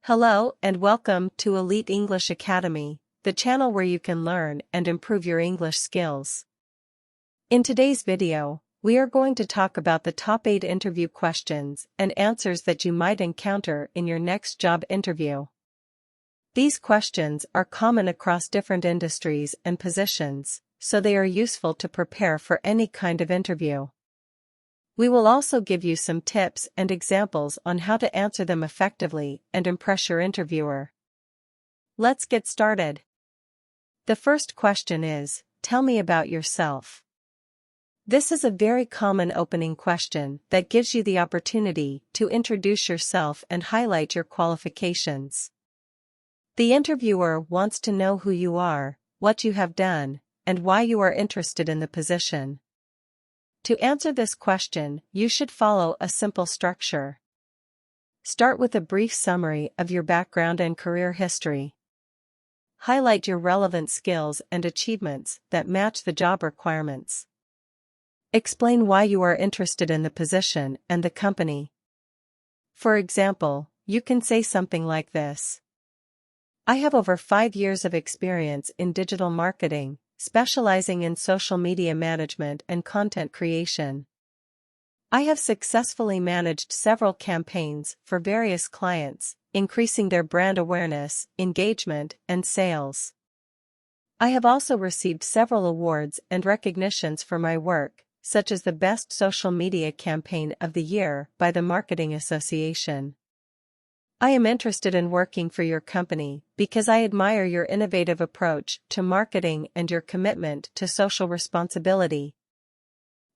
Hello and welcome to Elite English Academy, the channel where you can learn and improve your English skills. In today's video, we are going to talk about the top 8 interview questions and answers that you might encounter in your next job interview. These questions are common across different industries and positions, so they are useful to prepare for any kind of interview. We will also give you some tips and examples on how to answer them effectively and impress your interviewer. Let's get started. The first question is, tell me about yourself. This is a very common opening question that gives you the opportunity to introduce yourself and highlight your qualifications. The interviewer wants to know who you are, what you have done, and why you are interested in the position. To answer this question, you should follow a simple structure. Start with a brief summary of your background and career history. Highlight your relevant skills and achievements that match the job requirements. Explain why you are interested in the position and the company. For example, you can say something like this. I have over 5 years of experience in digital marketing, specializing in social media management and content creation. I have successfully managed several campaigns for various clients, increasing their brand awareness, engagement, and sales. I have also received several awards and recognitions for my work, such as the Best Social Media Campaign of the Year by the Marketing Association. I am interested in working for your company because I admire your innovative approach to marketing and your commitment to social responsibility.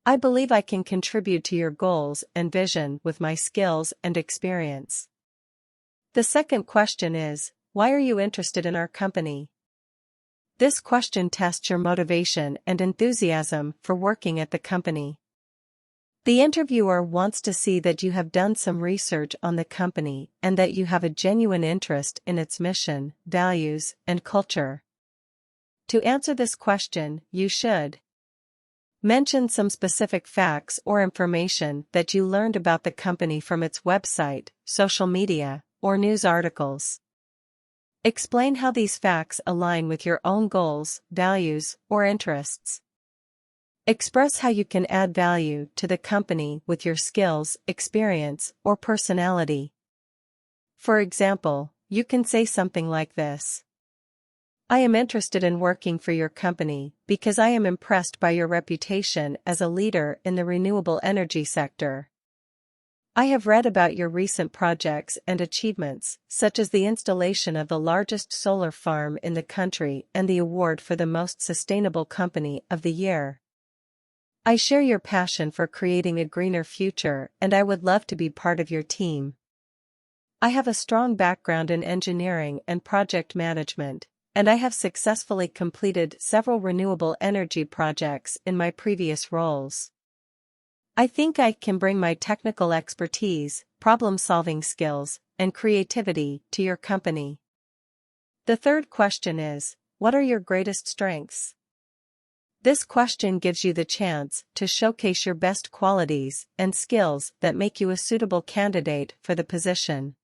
I believe I can contribute to your goals and vision with my skills and experience. The second question is, why are you interested in our company? This question tests your motivation and enthusiasm for working at the company. The interviewer wants to see that you have done some research on the company and that you have a genuine interest in its mission, values, and culture. To answer this question, you should mention some specific facts or information that you learned about the company from its website, social media, or news articles. Explain how these facts align with your own goals, values, or interests. Express how you can add value to the company with your skills, experience, or personality. For example, you can say something like this. I am interested in working for your company because I am impressed by your reputation as a leader in the renewable energy sector. I have read about your recent projects and achievements, such as the installation of the largest solar farm in the country and the award for the most sustainable company of the year. I share your passion for creating a greener future and I would love to be part of your team. I have a strong background in engineering and project management, and I have successfully completed several renewable energy projects in my previous roles. I think I can bring my technical expertise, problem-solving skills, and creativity to your company. The third question is, what are your greatest strengths? This question gives you the chance to showcase your best qualities and skills that make you a suitable candidate for the position.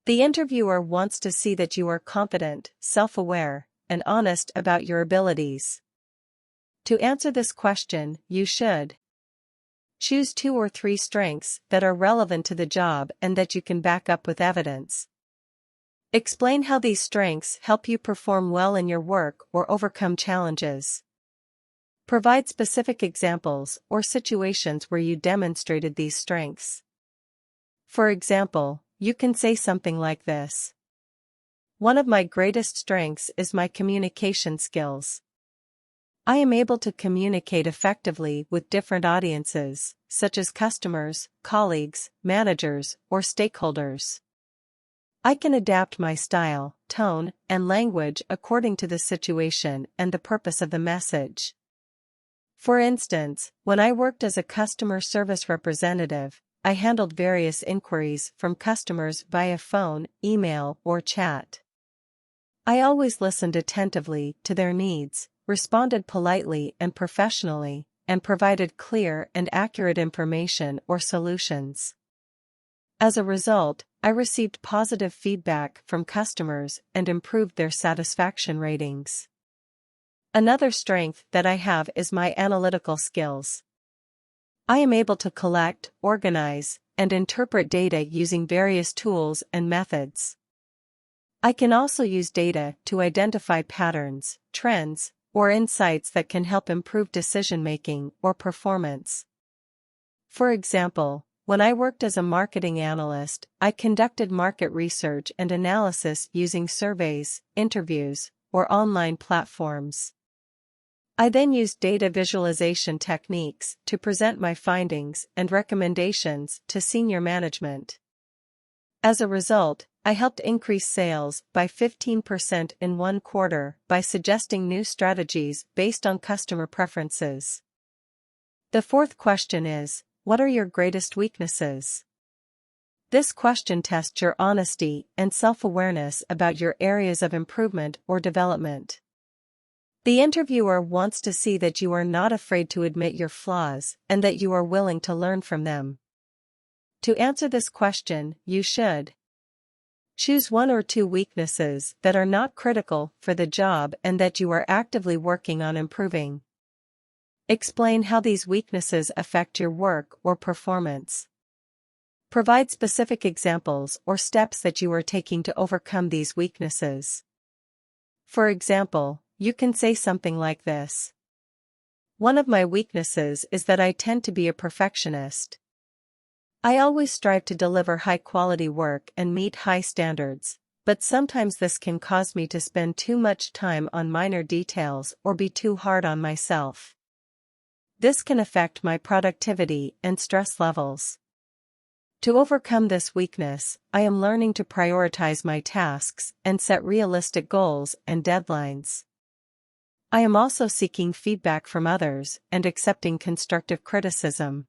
The interviewer wants to see that you are confident, self-aware, and honest about your abilities. To answer this question, you should choose 2 or 3 strengths that are relevant to the job and that you can back up with evidence. Explain how these strengths help you perform well in your work or overcome challenges. Provide specific examples or situations where you demonstrated these strengths. For example, you can say something like this. One of my greatest strengths is my communication skills. I am able to communicate effectively with different audiences, such as customers, colleagues, managers, or stakeholders. I can adapt my style, tone, and language according to the situation and the purpose of the message. For instance, when I worked as a customer service representative, I handled various inquiries from customers via phone, email, or chat. I always listened attentively to their needs, responded politely and professionally, and provided clear and accurate information or solutions. As a result, I received positive feedback from customers and improved their satisfaction ratings. Another strength that I have is my analytical skills. I am able to collect, organize, and interpret data using various tools and methods. I can also use data to identify patterns, trends, or insights that can help improve decision-making or performance. For example, when I worked as a marketing analyst, I conducted market research and analysis using surveys, interviews, or online platforms. I then used data visualization techniques to present my findings and recommendations to senior management. As a result, I helped increase sales by 15% in one quarter by suggesting new strategies based on customer preferences. The fourth question is, what are your greatest weaknesses? This question tests your honesty and self-awareness about your areas of improvement or development. The interviewer wants to see that you are not afraid to admit your flaws and that you are willing to learn from them. To answer this question, you should choose one or two weaknesses that are not critical for the job and that you are actively working on improving. Explain how these weaknesses affect your work or performance. Provide specific examples or steps that you are taking to overcome these weaknesses. For example, you can say something like this. One of my weaknesses is that I tend to be a perfectionist. I always strive to deliver high-quality work and meet high standards, but sometimes this can cause me to spend too much time on minor details or be too hard on myself. This can affect my productivity and stress levels. To overcome this weakness, I am learning to prioritize my tasks and set realistic goals and deadlines. I am also seeking feedback from others and accepting constructive criticism.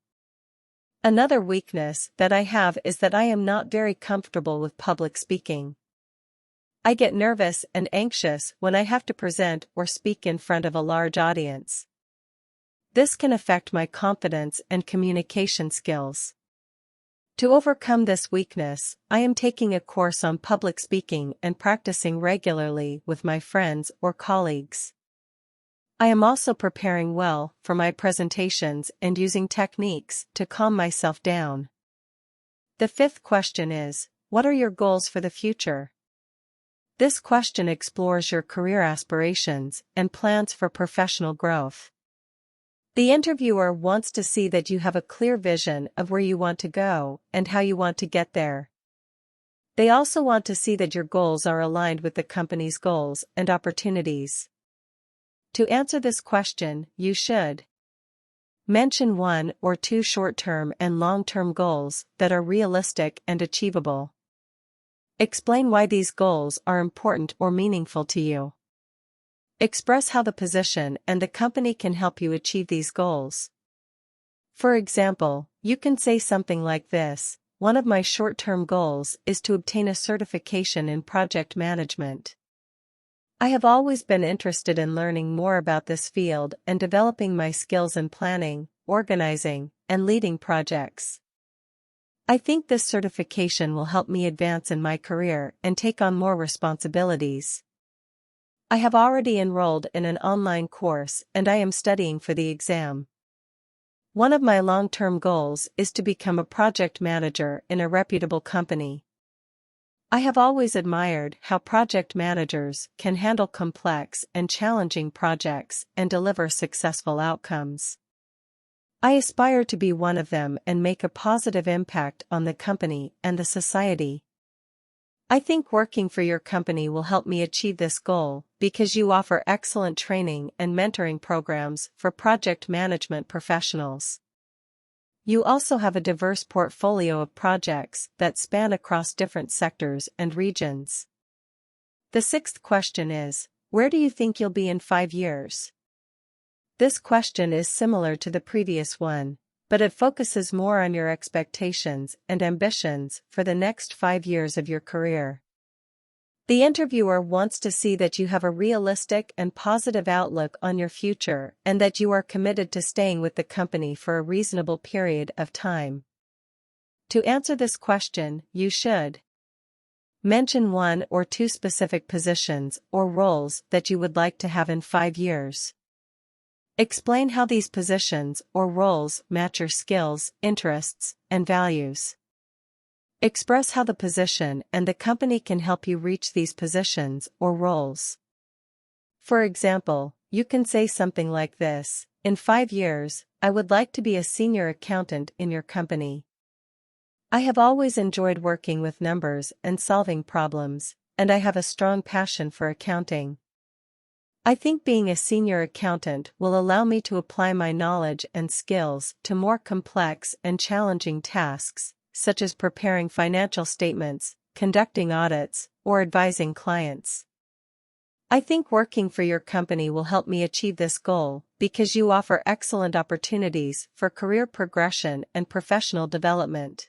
Another weakness that I have is that I am not very comfortable with public speaking. I get nervous and anxious when I have to present or speak in front of a large audience. This can affect my confidence and communication skills. To overcome this weakness, I am taking a course on public speaking and practicing regularly with my friends or colleagues. I am also preparing well for my presentations and using techniques to calm myself down. The fifth question is, what are your goals for the future? This question explores your career aspirations and plans for professional growth. The interviewer wants to see that you have a clear vision of where you want to go and how you want to get there. They also want to see that your goals are aligned with the company's goals and opportunities. To answer this question, you should mention one or two short-term and long-term goals that are realistic and achievable. Explain why these goals are important or meaningful to you. Express how the position and the company can help you achieve these goals. For example, you can say something like this: one of my short-term goals is to obtain a certification in project management. I have always been interested in learning more about this field and developing my skills in planning, organizing, and leading projects. I think this certification will help me advance in my career and take on more responsibilities. I have already enrolled in an online course and I am studying for the exam. One of my long-term goals is to become a project manager in a reputable company. I have always admired how project managers can handle complex and challenging projects and deliver successful outcomes. I aspire to be one of them and make a positive impact on the company and the society. I think working for your company will help me achieve this goal because you offer excellent training and mentoring programs for project management professionals. You also have a diverse portfolio of projects that span across different sectors and regions. The sixth question is, where do you think you'll be in 5 years? This question is similar to the previous one, but it focuses more on your expectations and ambitions for the next 5 years of your career. The interviewer wants to see that you have a realistic and positive outlook on your future and that you are committed to staying with the company for a reasonable period of time. To answer this question, you should mention 1 or 2 specific positions or roles that you would like to have in 5 years. Explain how these positions or roles match your skills, interests, and values. Express how the position and the company can help you reach these positions or roles. For example, you can say something like this: in 5 years, I would like to be a senior accountant in your company. I have always enjoyed working with numbers and solving problems, and I have a strong passion for accounting. I think being a senior accountant will allow me to apply my knowledge and skills to more complex and challenging tasks, such as preparing financial statements, conducting audits, or advising clients. I think working for your company will help me achieve this goal because you offer excellent opportunities for career progression and professional development.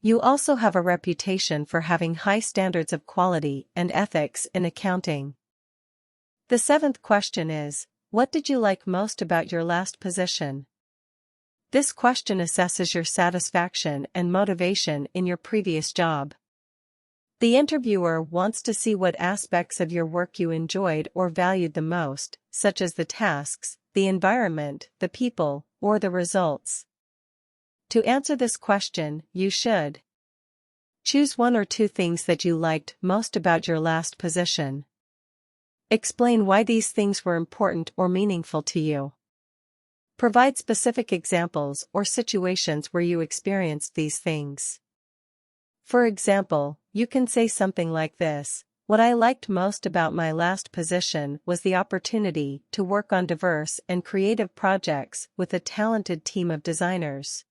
You also have a reputation for having high standards of quality and ethics in accounting. The 7th question is, what did you like most about your last position? This question assesses your satisfaction and motivation in your previous job. The interviewer wants to see what aspects of your work you enjoyed or valued the most, such as the tasks, the environment, the people, or the results. To answer this question, you should choose 1 or 2 things that you liked most about your last position. Explain why these things were important or meaningful to you. Provide specific examples or situations where you experienced these things. For example, you can say something like this: what I liked most about my last position was the opportunity to work on diverse and creative projects with a talented team of designers.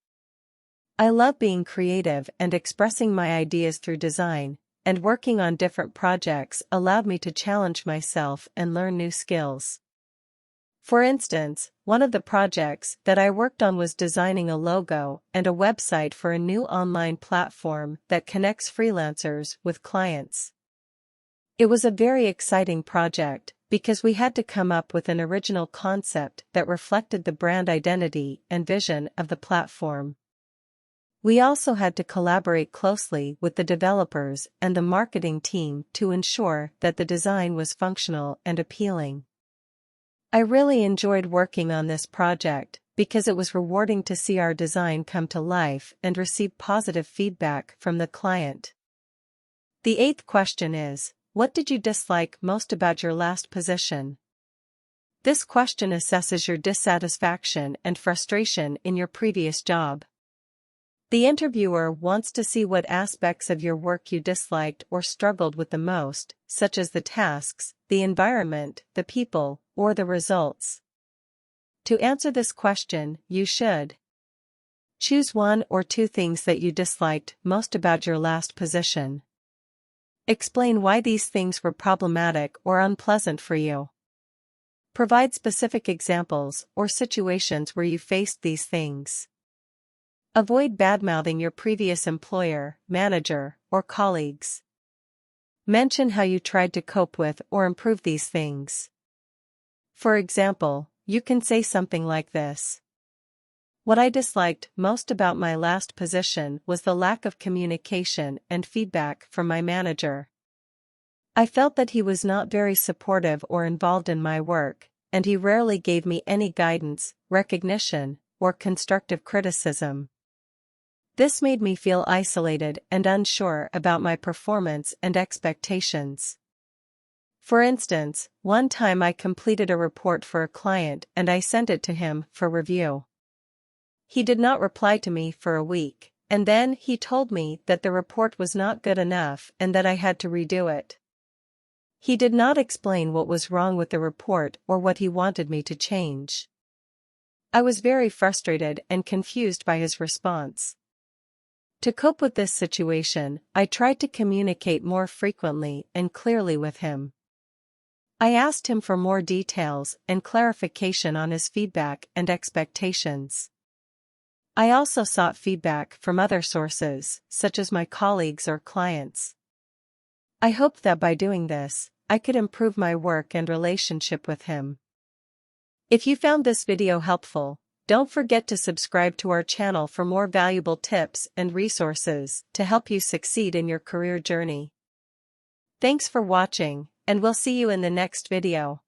I love being creative and expressing my ideas through design, and working on different projects allowed me to challenge myself and learn new skills. For instance, one of the projects that I worked on was designing a logo and a website for a new online platform that connects freelancers with clients. It was a very exciting project because we had to come up with an original concept that reflected the brand identity and vision of the platform. We also had to collaborate closely with the developers and the marketing team to ensure that the design was functional and appealing. I really enjoyed working on this project because it was rewarding to see our design come to life and receive positive feedback from the client. The 8th question is, what did you dislike most about your last position? This question assesses your dissatisfaction and frustration in your previous job. The interviewer wants to see what aspects of your work you disliked or struggled with the most, such as the tasks, the environment, the people, or the results. To answer this question, you should choose 1 or 2 things that you disliked most about your last position. Explain why these things were problematic or unpleasant for you. Provide specific examples or situations where you faced these things. Avoid badmouthing your previous employer, manager, or colleagues. Mention how you tried to cope with or improve these things. For example, you can say something like this: what I disliked most about my last position was the lack of communication and feedback from my manager. I felt that he was not very supportive or involved in my work, and he rarely gave me any guidance, recognition, or constructive criticism. This made me feel isolated and unsure about my performance and expectations. For instance, one time I completed a report for a client and I sent it to him for review. He did not reply to me for a week, and then he told me that the report was not good enough and that I had to redo it. He did not explain what was wrong with the report or what he wanted me to change. I was very frustrated and confused by his response. To cope with this situation, I tried to communicate more frequently and clearly with him. I asked him for more details and clarification on his feedback and expectations. I also sought feedback from other sources, such as my colleagues or clients. I hoped that by doing this, I could improve my work and relationship with him. If you found this video helpful, Don't forget to subscribe to our channel for more valuable tips and resources to help you succeed in your career journey. Thanks for watching, and we'll see you in the next video.